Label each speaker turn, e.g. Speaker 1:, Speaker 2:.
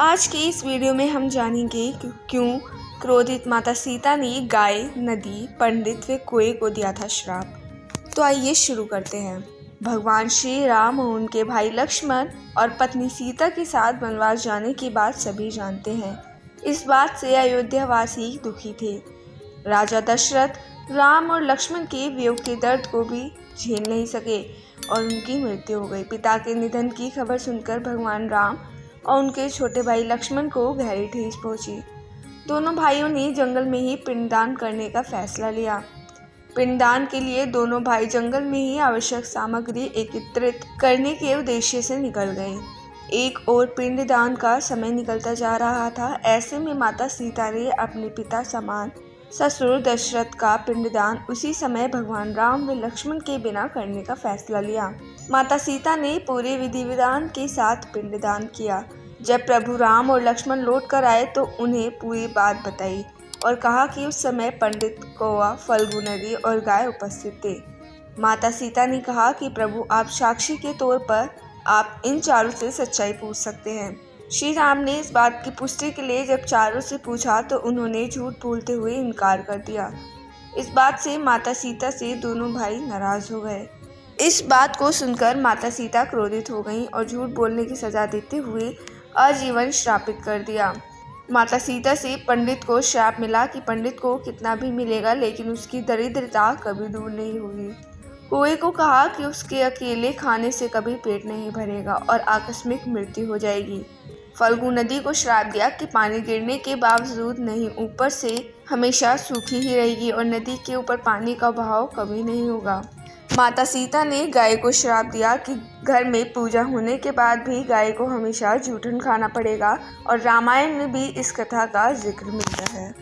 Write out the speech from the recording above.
Speaker 1: आज के इस वीडियो में हम जानेंगे कि क्यों क्रोधित माता सीता ने गाय, नदी, पंडित व कुएं को दिया था श्राप। तो आइए शुरू करते हैं। भगवान श्री राम और उनके भाई लक्ष्मण और पत्नी सीता के साथ वनवास जाने की बात सभी जानते हैं। इस बात से अयोध्या वासी दुखी थे। राजा दशरथ राम और लक्ष्मण के वियोग के दर्द को भी झेल नहीं सके और उनकी मृत्यु हो गई। पिता के निधन की खबर सुनकर भगवान राम और उनके छोटे भाई लक्ष्मण को गहरी ठेस पहुंची। दोनों भाइयों ने जंगल में ही पिंडदान करने का फैसला लिया। पिंडदान के लिए दोनों भाई जंगल में ही आवश्यक सामग्री एकत्रित करने के उद्देश्य से निकल गए। एक और पिंडदान का समय निकलता जा रहा था। ऐसे में माता सीता ने अपने पिता समान ससुर दशरथ का पिंडदान उसी समय भगवान राम व लक्ष्मण के बिना करने का फैसला लिया। माता सीता ने पूरे विधि विधान के साथ पिंडदान किया। जब प्रभु राम और लक्ष्मण लौट कर आए तो उन्हें पूरी बात बताई और कहा कि उस समय पंडित, कौवा, फल्गु नदी और गाय उपस्थित थे। माता सीता ने कहा कि प्रभु, आप साक्षी के तौर पर आप इन चारों से सच्चाई पूछ सकते हैं। श्री राम ने इस बात की पुष्टि के लिए जब चारों से पूछा तो उन्होंने झूठ बोलते हुए इनकार कर दिया। इस बात से माता सीता से दोनों भाई नाराज हो गए। इस बात को सुनकर माता सीता क्रोधित हो गईं और झूठ बोलने की सजा देते हुए आजीवन श्रापित कर दिया। माता सीता से पंडित को श्राप मिला कि पंडित को कितना भी मिलेगा लेकिन उसकी दरिद्रता कभी दूर नहीं होगी। कुएं को कहा कि उसके अकेले खाने से कभी पेट नहीं भरेगा और आकस्मिक मृत्यु हो जाएगी। फल्गु नदी को श्राप दिया कि पानी गिरने के बावजूद नहीं, ऊपर से हमेशा सूखी ही रहेगी और नदी के ऊपर पानी का बहाव कभी नहीं होगा। माता सीता ने गाय को श्राप दिया कि घर में पूजा होने के बाद भी गाय को हमेशा जूठन खाना पड़ेगा और रामायण में भी इस कथा का जिक्र मिलता है।